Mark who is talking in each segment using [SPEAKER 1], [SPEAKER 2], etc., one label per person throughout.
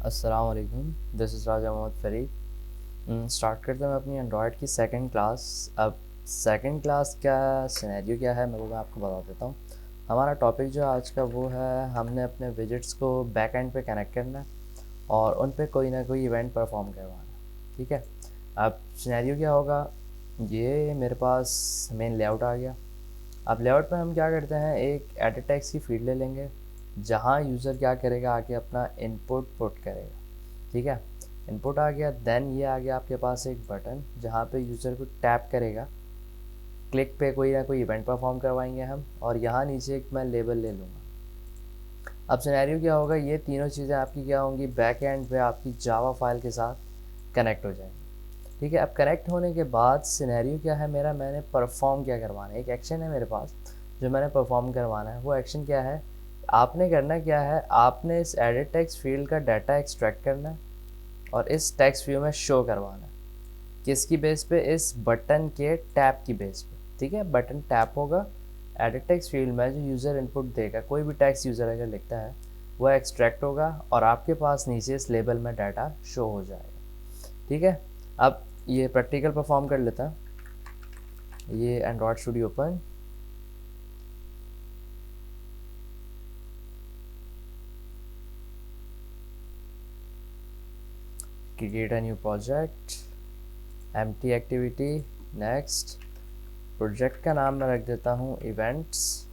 [SPEAKER 1] अस्सलाम वालेकुम, this is Raja Mohammad Farid. Start करते हैं अपनी एंड्रॉयड की सेकंड क्लास। अब सेकंड क्लास का सिनेरियो क्या है मैं आपको बता देता हूँ। हमारा टॉपिक जो आज का वो है, हमने अपने विजिट्स को बैक एंड पे कनेक्ट करना है और उन पे कोई ना कोई इवेंट परफॉर्म करवाना। ठीक है, अब सिनेरियो क्या होगा, ये मेरे पास मेन लेआउट आ गया। अब लेआउट पे हम क्या करते हैं, एक एडिट टेक्स्ट की फील्ड ले लेंगे जहाँ यूज़र क्या करेगा, आके अपना इनपुट पुट करेगा। ठीक है, इनपुट आ गया, देन ये आ गया आपके पास एक बटन जहाँ पे यूज़र को टैप करेगा, क्लिक पे कोई ना कोई इवेंट परफॉर्म करवाएंगे हम, और यहाँ नीचे एक मैं लेबल ले लूँगा। अब सिनेरियो क्या होगा, ये तीनों चीज़ें आपकी क्या होंगी, बैक एंड पे आपकी जावा फाइल के साथ कनेक्ट हो जाएंगी। ठीक है, अब कनेक्ट होने के बाद सिनेरियो क्या है मेरा, मैंने परफॉर्म क्या करवाना है, एक एक्शन है मेरे पास जो मैंने परफॉर्म करवाना है। वो एक्शन क्या है, आपने करना क्या है, आपने इस एडिट टेक्स्ट फील्ड का डाटा एक्सट्रैक्ट करना है और इस टेक्स्ट व्यू में शो करवाना है। किसकी बेस पे, इस बटन के टैप की बेस पे। ठीक है, बटन टैप होगा, एडिट टेक्स्ट फील्ड में जो यूज़र इनपुट देगा, कोई भी टेक्स्ट यूज़र अगर लिखता है वो एक्सट्रैक्ट होगा और आपके पास नीचे इस लेबल में डाटा शो हो जाएगा। ठीक है, अब ये प्रैक्टिकल परफॉर्म कर लेता है। ये Android studio open, create a new project, empty activity, next. Project का नाम मैं रख देता हूँ इवेंट्स।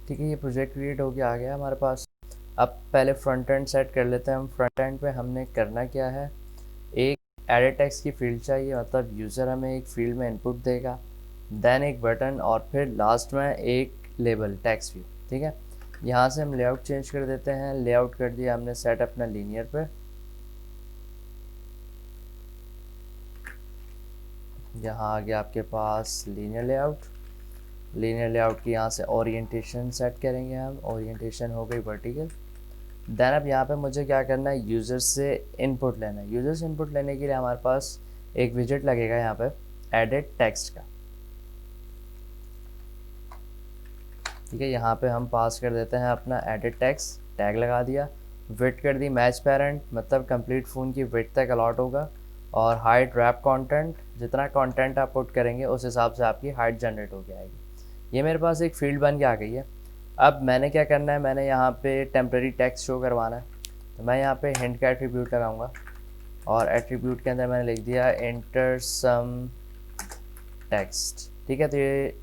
[SPEAKER 1] ठीक है, ये प्रोजेक्ट क्रिएट हो गया, आ गया हमारे पास। अब पहले फ्रंट एंड सेट कर लेते हैं हम। फ्रंट एंड पे हमने करना क्या है, एक एडिट टेक्स्ट की फील्ड चाहिए, मतलब यूज़र हमें एक फील्ड में इनपुट देगा, देन एक बटन और फिर लास्ट में एक लेबल टेक्स्ट व्यू। ठीक है, यहाँ से हम लेआउट चेंज कर देते हैं। लेआउट कर दिया हमने सेट अपना लीनियर पे। यहाँ आ गया आपके पास लीनियर लेआउट। लीनियर लेआउट की यहाँ से ओरिएंटेशन सेट करेंगे हम, ओरिएंटेशन हो गई वर्टिकल। देन अब यहाँ पे मुझे क्या करना है, यूज़र से इनपुट लेना है। यूज़र से इनपुट लेने के लिए हमारे पास एक विजिट लगेगा यहाँ पे एडिट टेक्स्ट का। ठीक है, यहाँ पे हम पास कर देते हैं अपना एडिट टेक्स्ट, टैग लगा दिया, विड्थ कर दी मैच पेरेंट, मतलब कंप्लीट फ़ोन की विड्थ तक अलॉट होगा, और हाइट रैप कंटेंट, जितना कंटेंट आप पुट करेंगे उस हिसाब से आपकी हाइट जनरेट हो जाएगी। ये मेरे पास एक फील्ड बन के आ गई है। अब मैंने क्या करना है, मैंने यहाँ पे टेम्प्रेरी टेक्स्ट शो करवाना है, तो मैं यहाँ पे हिंट का एट्रीब्यूट लगाऊंगा और एट्रीब्यूट के अंदर मैंने लिख दिया एंटर सम टेक्स्ट। ठीक है, तो ये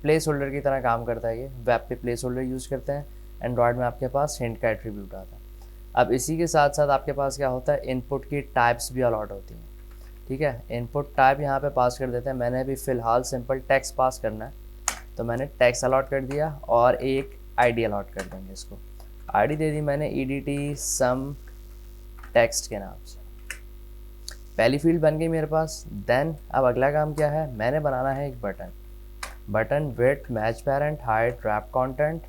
[SPEAKER 1] प्लेस होल्डर की तरह काम करता है। ये वेब पे प्लेस होल्डर यूज़ करते हैं, एंड्रॉयड में आपके पास हिंट का एट्रीब्यूट आता है। अब इसी के साथ साथ आपके पास क्या होता है, इनपुट की टाइप्स भी अलॉट होती हैं। ठीक है, इनपुट टाइप यहाँ पे पास कर देते हैं। मैंने अभी फ़िलहाल सिंपल टेक्स्ट पास करना है, तो मैंने टेक्स्ट अलॉट कर दिया और एक आईडी अलॉट कर देंगे इसको। आईडी दे दी मैंने ईडीटी सम टेक्स्ट के नाम से। पहली फील्ड बन गई मेरे पास। देन अब अगला काम क्या है, मैंने बनाना है एक button. Button width match parent height wrap content.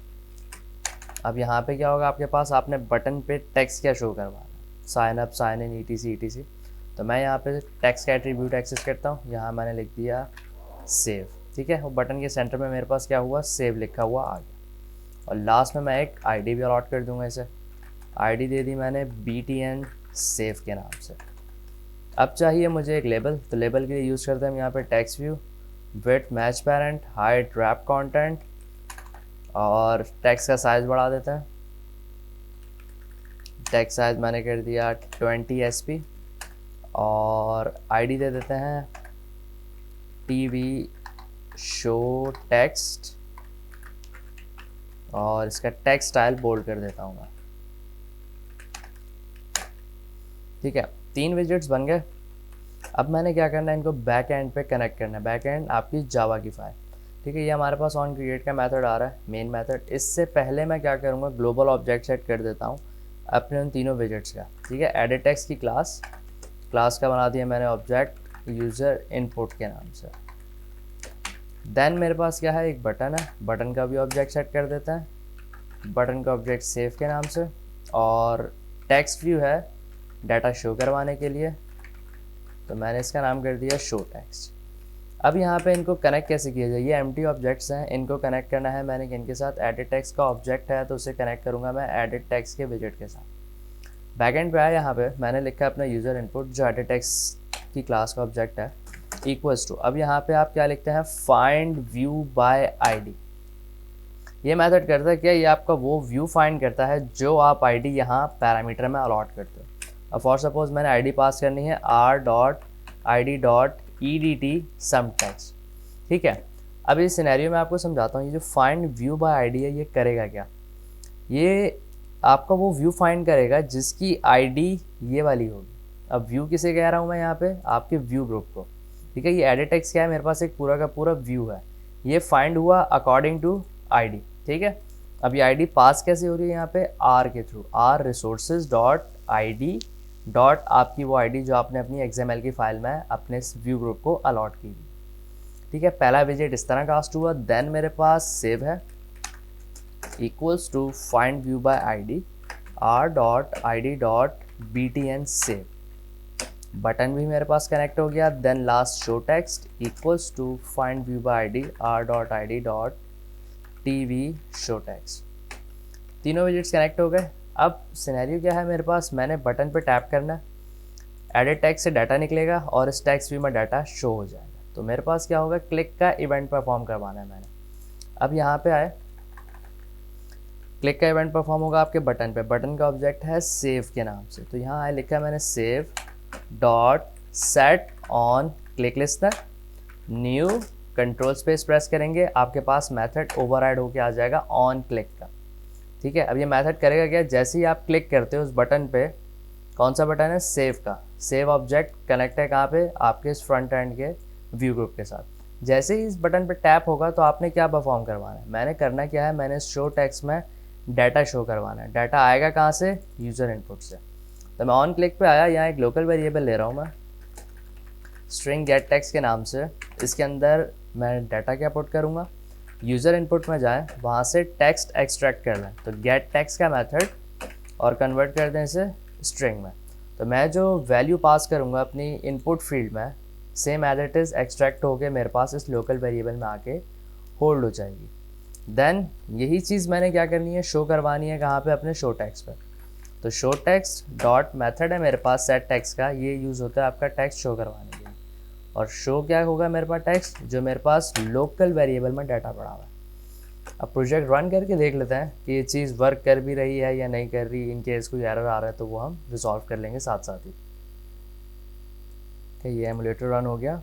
[SPEAKER 1] अब यहाँ पे क्या होगा आपके पास, आपने बटन पे टेक्स्ट क्या शो करवाना, sign up sign in etc etc. तो मैं यहाँ पे टेक्स्ट का एट्रीब्यूट एक्सेस करता हूँ, यहाँ मैंने लिख दिया सेव। ठीक है, वो बटन के सेंटर में मेरे पास क्या हुआ, सेव लिखा हुआ आ गया। और लास्ट में मैं एक आईडी भी अलॉट कर दूंगा इसे। आईडी दे दी मैंने BTN सेव के नाम से। अब चाहिए मुझे एक लेबल, तो लेबल के लिए यूज़ करते हैं हम यहाँ पे text view, width match parent height wrap content, और टेक्स्ट का साइज़ बढ़ा देते हैं। टेक्स्ट साइज़ मैंने कर दिया 20 SP, और आईडी दे देते हैं TV शो टेक्स्ट, और इसका टेक्स्ट स्टाइल बोल्ड कर देता हूँ मैं। ठीक है, 3 विजिट्स बन गए। अब मैंने क्या करना है, इनको बैक एंड पे कनेक्ट करना है। बैक एंड आपकी जावा की फाइल, ठीक है। ये हमारे पास ऑन क्रिएट का मेथड आ रहा है, मेन मेथड। इससे पहले मैं क्या करूँगा, ग्लोबल ऑब्जेक्ट सेट कर देता हूँ अपने उन तीनों विजिट्स का, ठीक है। एडिट टेक्स्ट की क्लास का बना दिया मैंने ऑब्जेक्ट यूज़र इनपुट के नाम से। देन मेरे पास क्या है, एक बटन है, बटन का भी ऑब्जेक्ट सेट कर देता है। बटन का ऑब्जेक्ट सेव के नाम से, और टेक्स्ट व्यू है डाटा शो करवाने के लिए, तो मैंने इसका नाम कर दिया शो टेक्स्ट। अब यहाँ पे इनको कनेक्ट कैसे किया जाए, ये एम्प्टी ऑब्जेक्ट्स हैं, इनको कनेक्ट करना है मैंने किनके साथ, एडिट टेक्स्ट का ऑब्जेक्ट है तो उसे कनेक्ट करूँगा मैं एडिट टेक्स्ट के विजिट के साथ। बैकएंड पे आया, यहाँ पे मैंने लिखा अपना यूज़र इनपुट जो एडिट टेक्स्ट की क्लास का ऑब्जेक्ट है, इक्वल्स टू, अब यहाँ पे आप क्या लिखते हैं, फाइंड व्यू बाय आईडी। ये मेथड करता है क्या, ये आपका वो व्यू फाइंड करता है जो आप आईडी यहाँ पैरामीटर में अलॉट करते हो। अब फॉर सपोज मैंने आईडी पास करनी है r.id.edt सम टेक्स्ट, ठीक है। अब इस सिनेरियो में आपको समझाता हूँ, ये जो फाइंड व्यू बाय आईडी है ये करेगा क्या, ये आपका वो व्यू फाइंड करेगा जिसकी आईडी ये वाली होगी। अब व्यू किसे कह रहा हूँ मैं यहाँ पे, आपके व्यू ग्रुप को, ठीक है। ये एडिट टेक्स्ट क्या है, मेरे पास एक पूरा का पूरा व्यू है, ये फाइंड हुआ अकॉर्डिंग टू आईडी, ठीक है। अब ये आईडी पास कैसे हो रही है यहाँ पे, आर के through, R resources dot ID dot आपकी वो आईडी जो आपने अपनी XML की फाइल में अपने इस व्यू ग्रुप को अलॉट की, ठीक है। पहला विजिट इस तरह कास्ट हुआ। देन मेरे पास सेव है, equals to find view by ID r.id.btn save. Button भी मेरे पास कनेक्ट हो गया। Then last show text equals to find view by ID r.id.tv show text. तीनों विजिट्स कनेक्ट हो गए। अब सिनेरियो क्या है मेरे पास, मैंने बटन पे टैप करना है, एडिट टेक्स्ट से डाटा निकलेगा और इस टेक्स्ट व्यू में डाटा शो हो जाएगा। तो मेरे पास क्या होगा, क्लिक का इवेंट परफॉर्म करवाना है मैंने। अब यहाँ पे आए, क्लिक का इवेंट परफॉर्म होगा आपके बटन पे, बटन का ऑब्जेक्ट है सेव के नाम से। तो यहाँ आए, लिखा है मैंने save dot set on click listener, new control space press करेंगे, आपके पास मेथड ओवरराइड होके आ जाएगा ऑन क्लिक का, ठीक है। अब ये मेथड करेगा क्या, जैसे ही आप क्लिक करते हो उस बटन पे, कौन सा बटन है, सेव का, सेव ऑब्जेक्ट कनेक्ट है कहाँ पे, आपके इस फ्रंट एंड के व्यू ग्रुप के साथ। जैसे ही इस बटन पे टैप होगा तो आपने क्या परफॉर्म करवाना है, मैंने करना क्या है, मैंने शो टेक्स्ट में डाटा शो करवाना है। डाटा आएगा कहाँ से, यूज़र इनपुट से। तो मैं ऑन क्लिक पे आया, यहाँ एक लोकल वेरिएबल ले रहा हूँ मैं, स्ट्रिंग गेट टेक्स्ट के नाम से। इसके अंदर मैं डाटा क्या पुट करूँगा, यूज़र इनपुट में जाएं, वहाँ से टेक्स्ट एक्सट्रैक्ट कर लें, तो गेट टेक्स्ट का मेथड, और कन्वर्ट कर दें इसे स्ट्रिंग में। तो मैं जो वैल्यू पास करूँगा अपनी इनपुट फील्ड में, same as it is extract होके मेरे पास इस लोकल वेरिएबल में आके होल्ड हो जाएगी। देन यही चीज़ मैंने क्या करनी है, शो करवानी है कहाँ पे, अपने शो टेक्स्ट पर। तो शो टेक्स्ट डॉट मेथड है मेरे पास सेट टेक्स्ट का, ये यूज़ होता है आपका टेक्स्ट शो करवाने के लिए। और शो क्या होगा मेरे पास, टेक्स्ट जो मेरे पास लोकल वेरिएबल में डाटा पड़ा हुआ है। अब प्रोजेक्ट रन करके देख लेते हैं कि ये चीज़ वर्क कर भी रही है या नहीं कर रही। इन केस कोई एरर आ रहा है तो वो हम रिजॉल्व कर लेंगे साथ साथ ही। ठीक, ये एमुलेटर रन हो गया।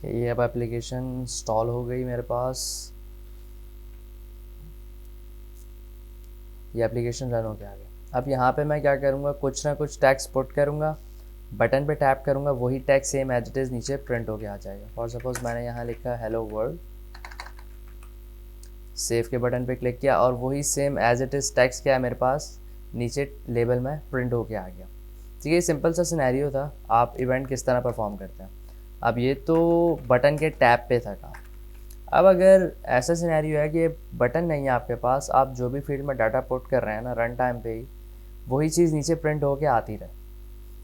[SPEAKER 1] ये अब एप्लीकेशन इंस्टॉल हो गई मेरे पास, ये एप्लीकेशन रन हो गया आगे। अब यहाँ पे मैं क्या करूँगा, कुछ ना कुछ टेक्स्ट पुट करूँगा, बटन पे टैप करूँगा, वही text same as it is नीचे प्रिंट होके आ जाएगा। फॉर सपोज मैंने यहाँ लिखा हेलो वर्ल्ड, सेव के बटन पे क्लिक किया और वही same as it is text क्या है मेरे पास नीचे लेबल में प्रिंट होके आ गया। ठीक है, सिंपल सा सिनेरियो था। आप इवेंट किस तरह परफॉर्म करते हैं। अब ये तो बटन के टैप पे था काम। अब अगर ऐसा सिनेरियो है कि बटन नहीं है आपके पास, आप जो भी फील्ड में डाटा पुट कर रहे हैं ना, रन टाइम पे ही वही चीज़ नीचे प्रिंट होके आती रहे।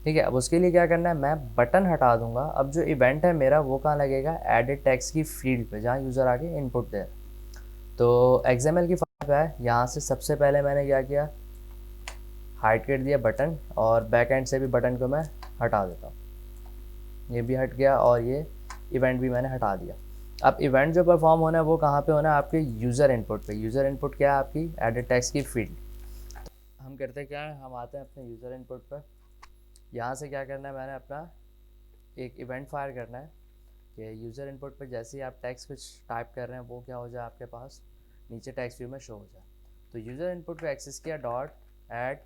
[SPEAKER 1] ठीक है, अब उसके लिए क्या करना है, मैं बटन हटा दूंगा। अब जो इवेंट है मेरा वो कहाँ लगेगा, एडिट टेक्स्ट की फील्ड पे, जहाँ यूज़र आके इनपुट दे रहा है। तो XML की फाइल पे है, यहाँ से सबसे पहले मैंने क्या किया, हाइड कर दिया बटन, और बैक एंड से भी बटन को मैं हटा देता हूँ। ये भी हट गया और ये इवेंट भी मैंने हटा दिया। अब इवेंट जो परफॉर्म होना है वो कहाँ पे होना है, आपके यूज़र इनपुट पे। यूज़र इनपुट क्या है, आपकी एडिट टेक्स्ट की फील्ड। हम करते क्या है, हम आते हैं अपने यूज़र इनपुट पर। यहाँ से क्या करना है, मैंने अपना एक इवेंट फायर करना है कि यूज़र इनपुट पे जैसे ही आप टेक्स्ट कुछ टाइप कर रहे हैं वो क्या हो जाए, आपके पास नीचे टेक्स्ट व्यू में शो हो जाए। तो यूज़र इनपुट पे एक्सेस किया, dot add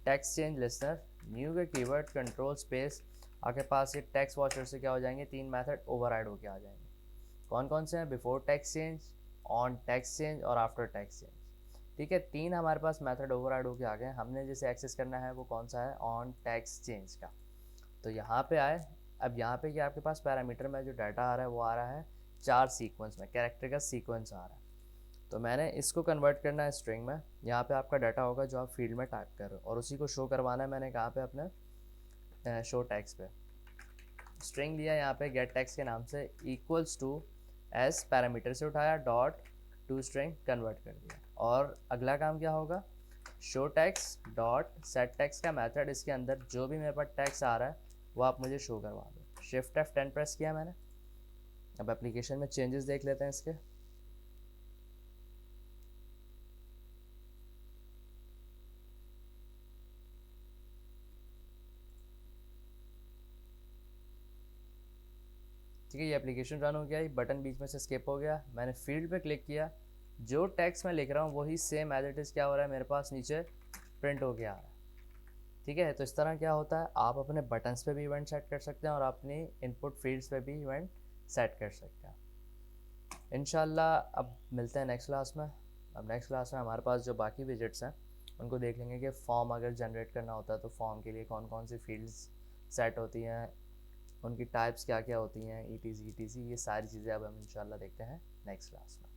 [SPEAKER 1] text change listener, new के कीवर्ड कंट्रोल स्पेस, आपके पास ये टेक्स्ट वॉचर से क्या हो जाएंगे, 3 मेथड ओवरराइड होके आ जाएंगे। कौन कौन से हैं, before text change, on text change और आफ्टर टेक्स्ट चेंज। ठीक है, 3 हमारे पास मेथड ओवरराइड होके आ गए। हमने जिसे एक्सेस करना है वो कौन सा है, ऑन टेक्स्ट चेंज का। तो यहाँ पे आए। अब यहाँ पे क्या आपके पास पैरामीटर में जो डाटा आ रहा है वो आ रहा है 4 सीक्वेंस में, कैरेक्टर का सीक्वेंस आ रहा है। तो मैंने इसको कन्वर्ट करना है स्ट्रिंग में। यहाँ पे आपका डाटा होगा जो आप फील्ड में टाइप कर रहे हो, और उसी को शो करवाना है मैंने कहाँ पे, अपने शो टैक्स पे। स्ट्रिंग लिया यहाँ पे गेट टैक्स के नाम से, इक्वल्स टू एस पैरामीटर से उठाया, डॉट टू स्ट्रिंग कन्वर्ट कर दिया। और अगला काम क्या होगा, show tax dot set tax का मेथड, इसके अंदर जो भी मेरे पास टैक्स आ रहा है वो आप मुझे शो करवा दो। शिफ्ट F10 प्रेस किया मैंने। अब एप्लीकेशन में चेंजेस देख लेते हैं इसके। ठीक है, ये एप्लीकेशन रन हो गया, ये बटन बीच में से स्किप हो गया। मैंने फील्ड पे क्लिक किया, जो टेक्स्ट मैं लिख रहा हूँ वही सेम एज इट इज़ क्या हो रहा है मेरे पास नीचे प्रिंट हो गया आ रहा है। ठीक है, तो इस तरह क्या होता है, आप अपने बटन्स पे भी इवेंट सेट कर सकते हैं और अपनी इनपुट फील्ड्स पे भी इवेंट सेट कर सकते हैं। इंशाल्लाह अब मिलते हैं नेक्स्ट क्लास में। अब नेक्स्ट क्लास में हमारे पास जो बाकी विजिट्स हैं उनको देख लेंगे कि फॉर्म अगर जनरेट करना होता है तो फॉर्म के लिए कौन कौन सी फील्ड्स सेट होती हैं, उनकी टाइप्स क्या क्या होती हैं, ETC ये सारी चीज़ें अब हम इंशाल्लाह देखते हैं नेक्स्ट क्लास में।